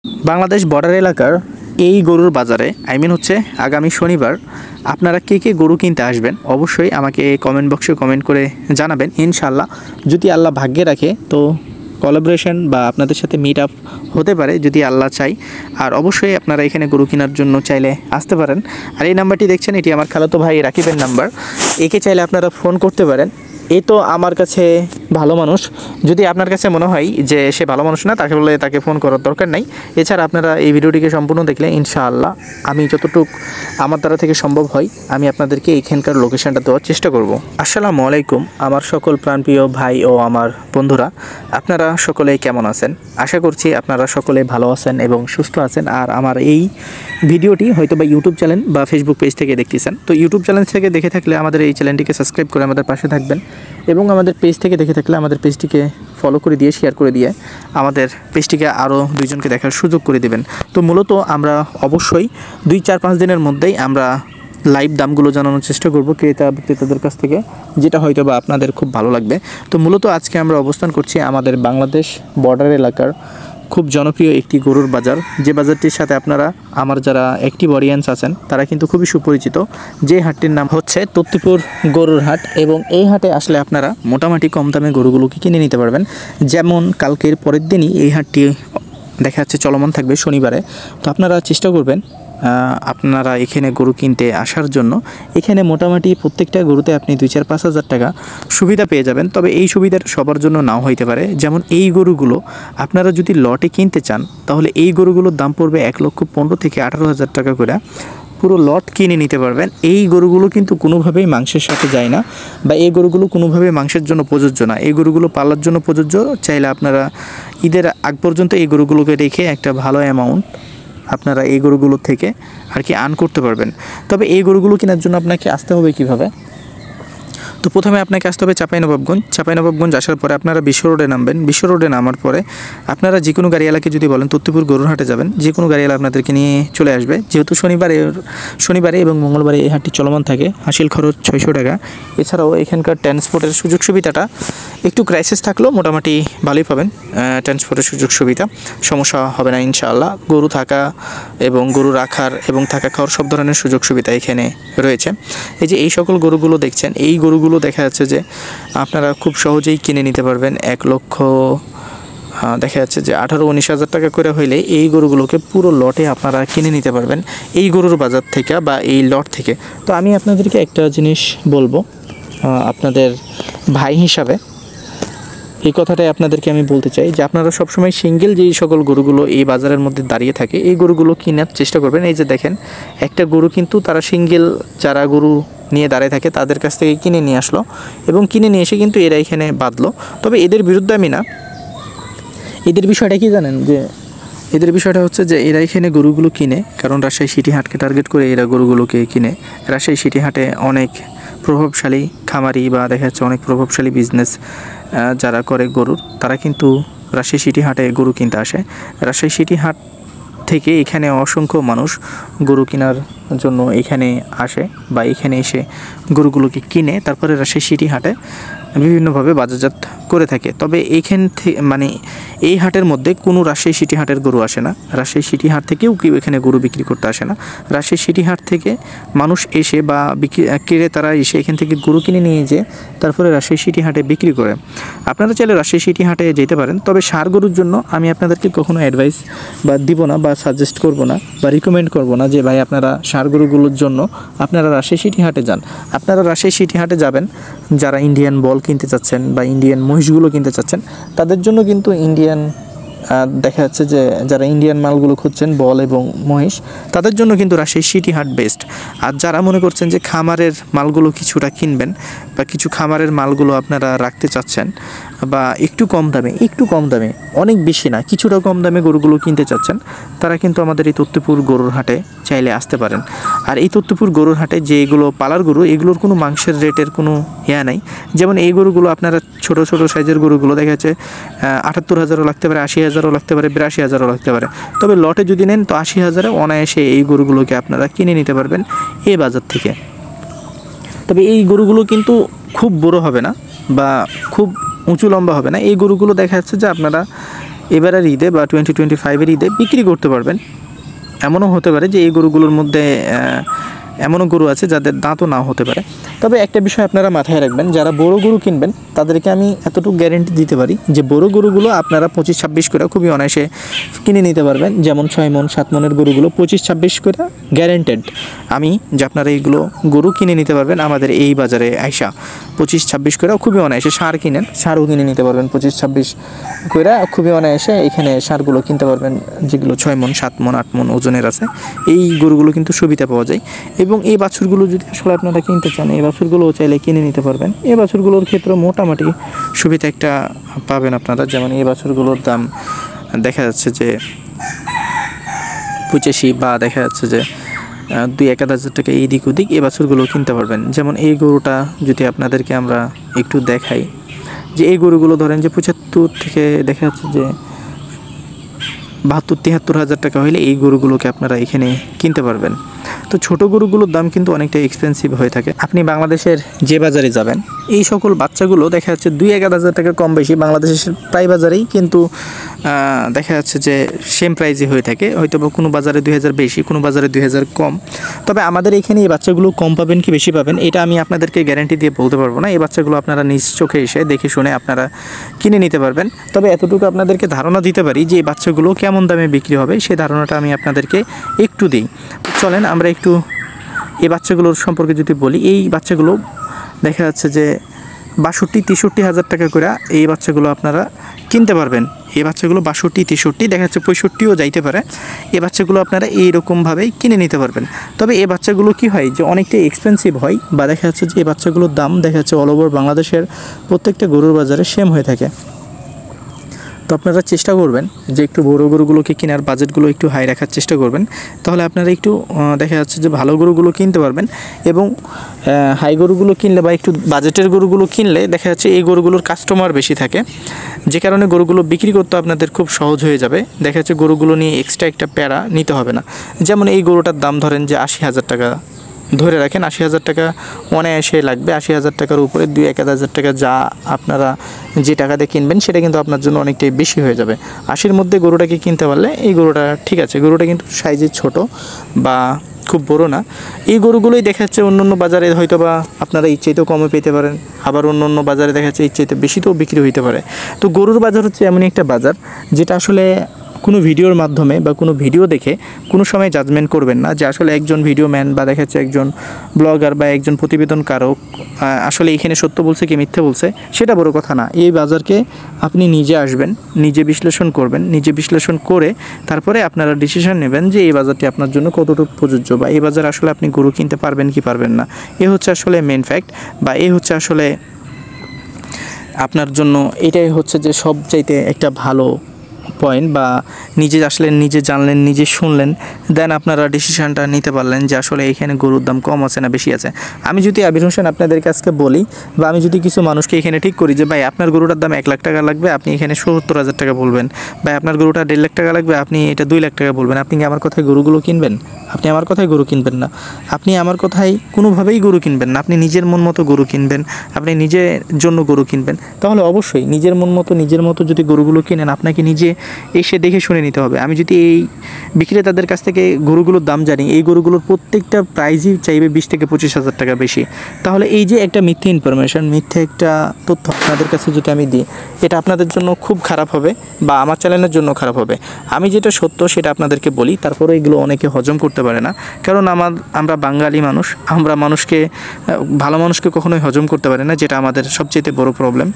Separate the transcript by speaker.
Speaker 1: Bangladesh border এলাকার এই গরুর বাজারে হচ্ছে আগামী শনিবার আপনারা কে কে গরু কিনতে আসবেন অবশ্যই আমাকে কমেন্ট বক্সে কমেন্ট করে জানাবেন। ইনশাআল্লাহ যদি আল্লাহ ভাগ্যে রাখে তো কোলাবোরেশন বা আপনাদের সাথে মিট আপ হতে পারে যদি আল্লাহ চাই। আর অবশ্যই আপনারা এখানে গরু কেনার জন্য চাইলে আসতে পারেন। আর এই নাম্বারটি দেখছেন এটি আমার খালাতো ভাই রাকিবের নাম্বার, একে চাইলে আপনারা ফোন করতে পারেন। এই তো আমার কাছে ভালো মানুষ, যদি আপনার কাছে মনে হয় যে সে ভালো মানুষ না তাকে বলে তাকে ফোন করার দরকার নাই। এছাড়া আপনারা এই ভিডিওটিকে সম্পূর্ণ দেখলে ইনশাআল্লাহ আমি যতটুকু আমার দ্বারা থেকে সম্ভব হয় আমি আপনাদেরকে এইখানকার লোকেশনটা দেওয়ার চেষ্টা করব। আসসালামু আলাইকুম আমার সকল প্রাণপ্রিয় ভাই ও আমার বন্ধুরা, আপনারা সকলেই কেমন আছেন? আশা করছি আপনারা সকলে ভালো আছেন এবং সুস্থ আছেন। আর আমার এই ভিডিওটি হয়তো বা ইউটিউব চ্যানেল বা ফেসবুক পেজ থেকে দেখতেছেন, তো ইউটিউব চ্যানেল থেকে দেখে থাকলে আমাদের এই চ্যানেলটিকে সাবস্ক্রাইব করে আমাদের পাশে থাকবেন এবং আমাদের পেজ থেকে দেখে থাকলে আমাদের পেজটিকে ফলো করে দিয়ে শেয়ার করে দিয়ে আমাদের পেজটিকে আরও দুইজনকে দেখার সুযোগ করে দেবেন। তো মূলত আমরা অবশ্যই 2-4-5 দিনের মধ্যেই আমরা লাইভ দামগুলো জানানোর চেষ্টা করব ক্রেতা বিক্রেতাদের কাছ থেকে, যেটা হয়তো বা আপনাদের খুব ভালো লাগবে। তো মূলত আজকে আমরা অবস্থান করছি আমাদের বাংলাদেশ বর্ডার এলাকার খুব জনপ্রিয় একটি গরুর বাজার, যে বাজারটির সাথে আপনারা আমার যারা অ্যাক্টিভ অডিয়েন্স আছেন তারা কিন্তু খুবই সুপরিচিত। যে হাটটির নাম হচ্ছে তত্ত্বপুর গরুর হাট এবং এই হাটে আসলে আপনারা মোটামুটি কম দামে গরুগুলোকে কিনে নিতে পারবেন। যেমন কালকের পরের দিনই এই হাটটি দেখা যাচ্ছে চলমান থাকবে শনিবারে। তো আপনারা চেষ্টা করবেন আপনারা এখানে গরু কিনতে আসার জন্য। এখানে মোটামুটি প্রত্যেকটা গরুতে আপনি 2-4-5 হাজার টাকা সুবিধা পেয়ে যাবেন। তবে এই সুবিধাটা সবার জন্য নাও হইতে পারে। যেমন এই গরুগুলো আপনারা যদি লটে কিনতে চান তাহলে এই গরুগুলোর দাম পড়বে 1,15,000 থেকে 18,000 টাকা করে, পুরো লট কিনে নিতে পারবেন। এই গরুগুলো কিন্তু কোনোভাবেই মাংসের সাথে যায় না বা এই গরুগুলো কোনোভাবেই মাংসের জন্য প্রযোজ্য না। এই গরুগুলো পালার জন্য প্রযোজ্য। চাইলে আপনারা ঈদের আগ পর্যন্ত এই গরুগুলোকে রেখে একটা ভালো অ্যামাউন্ট আপনারা এই গরুগুলো থেকে আর কি আর্ন করতে পারবেন। তবে এই গরুগুলো কেনার জন্য আপনাকে আসতে হবে কিভাবে? তো প্রথমে আপনাকে আসতে হবে চাঁপাইনবাবগঞ্জ আসার পরে আপনারা বিশ্ব রোডে নামবেন। বিশ্ব রোডে নামার পরে আপনারা যে কোনো গাড়িওয়ালাকে যদি বলেন তত্ত্বপুর গরুর হাটে যাবেন, যে কোনো গাড়িওয়ালা আপনাদেরকে নিয়ে চলে আসবে। যেহেতু শনিবারে এবং মঙ্গলবারে এই হাটটি চলমান থাকে, হাসিল খরচ 600 টাকা। এছাড়াও এখানকার ট্রান্সপোর্টের সুযোগ সুবিধাটা একটু ক্রাইসিস থাকলেও মোটামুটি ভালোই পাবেন। ট্রান্সপোর্টের সুযোগ সুবিধা সমস্যা হবে না ইনশাআল্লাহ। গরু থাকা এবং গরু রাখার এবং থাকা খাওয়ার সব ধরনের সুযোগ সুবিধা এখানে রয়েছে। এই যে এই সকল গরুগুলো দেখছেন, এই গরুগুলো দেখা যাচ্ছে যে আপনারা খুব সহজেই কিনে নিতে পারবেন। 1 লক্ষ দেখা যাচ্ছে যে 18-19 হাজার টাকা করে হইলে এই গরুগুলোকে পুরো লটে আপনারা কিনে নিতে পারবেন এই গরুর বাজার থেকে বা এই লট থেকে। তো আমি আপনাদেরকে একটা জিনিস বলবো আপনাদের ভাই হিসাবে, এই কথাটাই আপনাদেরকে আমি বলতে চাই যে আপনারা সবসময় সিঙ্গেল যেই সকল গরুগুলো এই বাজারের মধ্যে দাঁড়িয়ে থাকে এই গরুগুলো কেনার চেষ্টা করবেন। এই যে দেখেন একটা গরু কিন্তু তারা সিঙ্গেল যারা গরু নিয়ে দাঁড়িয়ে থাকে তাদের কাছ থেকে কিনে নিয়ে আসলো এবং কিনে নিয়ে এসে কিন্তু এরা এখানে বাঁধলো। তবে এদের বিরুদ্ধে আমি না, এদের বিষয়টা কি জানেন, যে এদের বিষয়টা হচ্ছে যে এরা এখানে গরুগুলো কিনে, কারণ রাজশাহী সিটি হাটকে টার্গেট করে এরা গরুগুলোকে কিনে। রাজশাহী সিটি হাটে অনেক প্রভাবশালী খামারি বা দেখা যাচ্ছে অনেক প্রভাবশালী বিজনেস যারা করে গরুর, তারা কিন্তু রাজশাহী সিটি হাটে গরু কিনতে আসে। রাজশাহী সিটি হাট থেকে এখানে অসংখ্য মানুষ গরু কেনার জন্য এখানে আসে বা এখানে এসে গরুগুলোকে কিনে তারপরে রাজশাহী সিটি হাটে বিভিন্নভাবে বাজারজাত করে থাকে। তবে এইখান থেকে মানে এই হাটের মধ্যে কোনো রাজশাহী সিটি হাটের গরু আসে না। রাজশাহী সিটি হাট থেকেও কেউ এখানে গরু বিক্রি করতে আসে না। রাজশাহী সিটি হাট থেকে মানুষ এসে বা ক্রেতারা এসে এখান থেকে গরু কিনে নিয়ে যেয়ে তারপরে রাজশাহী সিটি হাটে বিক্রি করে। আপনারা চাইলে রাজশাহী সিটি হাটে যেতে পারেন। তবে ষাঁড় গরুর জন্য আমি আপনাদেরকে কখনো অ্যাডভাইস বা দিব না বা সাজেস্ট করব না বা রিকমেন্ড করব না যে ভাই আপনারা ষাঁড় গরুগুলোর জন্য আপনারা রাজশাহী সিটি হাটে যান। আপনারা রাজশাহী সিটি হাটে যাবেন যারা ইন্ডিয়ান বল কিনতে চাচ্ছেন বা ইন্ডিয়ান মহিষগুলো কিনতে চাচ্ছেন, তাদের জন্য কিন্তু ইন্ডিয়ান দেখা যাচ্ছে যে যারা ইন্ডিয়ান মালগুলো খুঁজছেন বল এবং মহিষ, তাদের জন্য কিন্তু রাজশাহী সিটি হাট বেস্ট। আর যারা মনে করছেন যে খামারের মালগুলো কিছুটা কিনবেন বা কিছু খামারের মালগুলো আপনারা রাখতে চাচ্ছেন বা একটু কম দামে অনেক বেশি না কিছুটা কম দামে গরুগুলো কিনতে চাচ্ছেন, তারা কিন্তু আমাদের এই তত্ত্বপুর গরুর হাটে চাইলে আসতে পারেন। আর এই তত্ত্বপুর গরুর হাটে যেগুলো পালার গরু এগুলোর কোনো মাংসের রেটের কোনো নাই। যেমন এই গরুগুলো আপনারা ছোট সাইজের গরুগুলো দেখা যাচ্ছে 78,000ও লাগতে পারে, 80,000ও লাগতে পারে, 82,000ও লাগতে পারে। তবে লটে যদি নেন তো 80,000-এ অনায়াসে এই গরুগুলোকে আপনারা কিনে নিতে পারবেন এই বাজার থেকে। তবে এই গরুগুলো কিন্তু খুব বড় হবে না বা খুব উঁচু লম্বা হবে না। এই গরুগুলো দেখা যাচ্ছে যে আপনারা এবারের ঈদে বা 2025-এর ঈদে বিক্রি করতে পারবেন। এমনও হতে পারে যে এই গরুগুলোর মধ্যে এমনও গরু আছে যাদের দাঁতও নাও হতে পারে। তবে একটা বিষয় আপনারা মাথায় রাখবেন, যারা বড় গরু কিনবেন তাদেরকে আমি এতটুকু গ্যারেন্টি দিতে পারি যে বড় গরুগুলো আপনারা 25-26 করে খুবই অনায়াসে কিনে নিতে পারবেন। যেমন 6 মন 7 মনের গরুগুলো 25-26 করে গ্যারেন্টেড আমি যে আপনারা এইগুলো গরু কিনে নিতে পারবেন আমাদের এই বাজারে আইসা। 25-26 করে খুবই অনায়াসে সার কিনেন, সারও কিনে নিতে পারবেন 25-26 করে খুবই অনায়াসে এখানে সারগুলো কিনতে পারবেন, যেগুলো 6 মন 7 মন 8 মন ওজনের আছে। এই গরুগুলো কিন্তু সুবিধা পাওয়া যায়। এবং এই বাছুরগুলো যদি আসলে আপনারা কিনতে চান, এই বাছুরগুলোও চাইলে কিনে নিতে পারবেন। এই বাছুরগুলোর ক্ষেত্রে মোটামুটি সুবিধা একটা পাবেন আপনারা। যেমন এই বাছুরগুলোর দাম দেখা যাচ্ছে যে 85 বা দেখা যাচ্ছে যে 2-1 হাজার টাকা এইদিক ওদিক এই বাছুরগুলো কিনতে পারবেন। যেমন এই গরুটা যদি আপনাদেরকে আমরা একটু দেখাই, যে এই গরুগুলো ধরেন যে 75 থেকে দেখা যাচ্ছে যে 72-73 হাজার টাকা হলে এই গরুগুলোকে আপনারা এখানে কিনতে পারবেন। তো ছোট গরুগুলোর দাম কিন্তু অনেকটা এক্সপেন্সিভ হয়ে থাকে। আপনি বাংলাদেশের যে বাজারে যাবেন এই সকল বাচ্চাগুলো দেখা যাচ্ছে 2-1 হাজার টাকা কম বেশি বাংলাদেশের প্রায় বাজারেই কিন্তু দেখা যাচ্ছে যে সেম প্রাইজে হয়ে থাকে। হয়তো বা কোনো বাজারে 2000 বেশি, কোনো বাজারে 2000 কম। তবে আমাদের এখানে এই বাচ্চাগুলো কম পাবেন কি বেশি পাবেন এটা আমি আপনাদেরকে গ্যারান্টি দিয়ে বলতে পারবো না। এই বাচ্চাগুলো আপনারা নিজ চোখে এসে দেখে শুনে আপনারা কিনে নিতে পারবেন। তবে এতটুকু আপনাদেরকে ধারণা দিতে পারি যে এই বাচ্চাগুলো কেমন দামে বিক্রি হবে সেই ধারণাটা আমি আপনাদেরকে একটু দিই। চলেন আমরা একটু এই বাচ্চাগুলোর সম্পর্কে যদি বলি, এই বাচ্চাগুলো দেখা যাচ্ছে যে 62-63 হাজার টাকা করে এই বাচ্চাগুলো আপনারা কিনতে পারবেন। এই বাচ্চাগুলো 62-63 দেখা যাচ্ছে 65ও যাইতে পারে। এই বাচ্চাগুলো আপনারা এইরকমভাবেই কিনে নিতে পারবেন। তবে এই বাচ্চাগুলো কি হয় যে অনেকটাই এক্সপেন্সিভ হয়, বা দেখা যাচ্ছে যে এই বাচ্চাগুলোর দাম দেখা যাচ্ছে অল ওভার বাংলাদেশের প্রত্যেকটা গরুর বাজারে সেম হয়ে থাকে। তো আপনারা চেষ্টা করবেন যে একটু বড় গরুগুলোকে কেনার বাজেটগুলো একটু হাই রাখার চেষ্টা করবেন, তাহলে আপনারা একটু দেখা যাচ্ছে যে ভালো গরুগুলো কিনতে পারবেন। এবং হাই গরুগুলো কিনলে বা একটু বাজেটের গরুগুলো কিনলে দেখা যাচ্ছে এই গরুগুলোর কাস্টমার বেশি থাকে, যে কারণে গরুগুলো বিক্রি করতে আপনাদের খুব সহজ হয়ে যাবে। দেখা যাচ্ছে গরুগুলো নিয়ে এক্সট্রা একটা প্যারা নিতে হবে না। যেমন এই গরুটার দাম ধরেন যে 80 হাজার টাকা ধরে রাখেন, 80 হাজার টাকা অনায়াসে লাগবে। 80 হাজার টাকার উপরে 2-1 হাজার টাকা যা আপনারা যে টাকা দিয়ে কিনবেন সেটা কিন্তু আপনার জন্য অনেকটাই বেশি হয়ে যাবে। 80-র মধ্যে গরুটাকে কিনতে পারলে এই গরুটা ঠিক আছে। গরুটা কিন্তু সাইজে ছোট বা খুব বড় না। এই গরুগুলোই দেখা যাচ্ছে অন্য অন্য বাজারে হয়তো বা আপনারা ইচ্ছেতেও কমে পেতে পারেন, আবার অন্য অন্য বাজারে দেখা যাচ্ছে ইচ্ছেতে বেশিতেও বিক্রি হইতে পারে। তো গরুর বাজার হচ্ছে এমনই একটা বাজার যেটা আসলে কোনো ভিডিওর মাধ্যমে বা কোনো ভিডিও দেখে কোনো সময় জাজমেন্ট করবেন না যে আসলে একজন ভিডিও ম্যান বা দেখা যাচ্ছে একজন ব্লগার বা একজন প্রতিবেদনকারক আসলে এখানে সত্য বলছে কি মিথ্যে বলছে সেটা বড় কথা না। এই বাজারকে আপনি নিজে আসবেন, নিজে বিশ্লেষণ করবেন, নিজে বিশ্লেষণ করে তারপরে আপনারা ডিসিশন নেবেন যে এই বাজারটি আপনার জন্য কতটুকু প্রযোজ্য, বা এই বাজার আসলে আপনি গরু কিনতে পারবেন কি পারবেন না। এ হচ্ছে আসলে মেন ফ্যাক্ট, বা এই হচ্ছে আসলে আপনার জন্য এটাই হচ্ছে যে সবচাইতে একটা ভালো পয়েন্ট, বা নিজে আসলেন, নিজে জানলেন, নিজে শুনলেন, দেন আপনারা ডিসিশনটা নিতে পারলেন যে আসলে এখানে গরুর দাম কম আছে না বেশি আছে। আমি যদি আবির হোসেন আপনাদের কাছে বলি, বা আমি যদি কিছু মানুষকে এখানে ঠিক করি যে ভাই আপনার গরুটার দাম 1 লাখ টাকা লাগবে, আপনি এখানে 70 হাজার টাকা বলবেন, ভাই আপনার গরুটা 1.5 লাখ টাকা লাগবে, আপনি এটা 2 লাখ টাকা বলবেন, আপনি কি আমার কথায় গরুগুলো কিনবেন? আপনি আমার কথায় গরু কিনবেন না। আপনি আমার কথায় কোনোভাবেই গরু কিনবেন না। আপনি নিজের মন মতো গরু কিনবেন, আপনি নিজের জন্য গরু কিনবেন। তাহলে অবশ্যই নিজের মতো যদি গরুগুলো কিনেন আপনাকে নিজে এসে দেখে শুনে নিতে হবে। আমি যদি এই বিক্রেতাদের কাছ থেকে গরুগুলোর দাম জানি, এই গরুগুলোর প্রত্যেকটা প্রাইজই চাইবে 20 থেকে 25 হাজার টাকা বেশি। তাহলে এই যে একটা মিথ্যে ইনফরমেশন, মিথ্যে একটা তথ্য আপনাদের কাছে যদি আমি দিই, এটা আপনাদের জন্য খুব খারাপ হবে, বা আমার চ্যানেলের জন্য খারাপ হবে। আমি যেটা সত্য সেটা আপনাদেরকে বলি, তারপরে এগুলো অনেকে হজম করতে পারে না, কারণ আমরা বাঙালি মানুষ, আমরা ভালো মানুষকে কখনোই হজম করতে পারি না, যেটা আমাদের সবচেয়ে বড় প্রবলেম।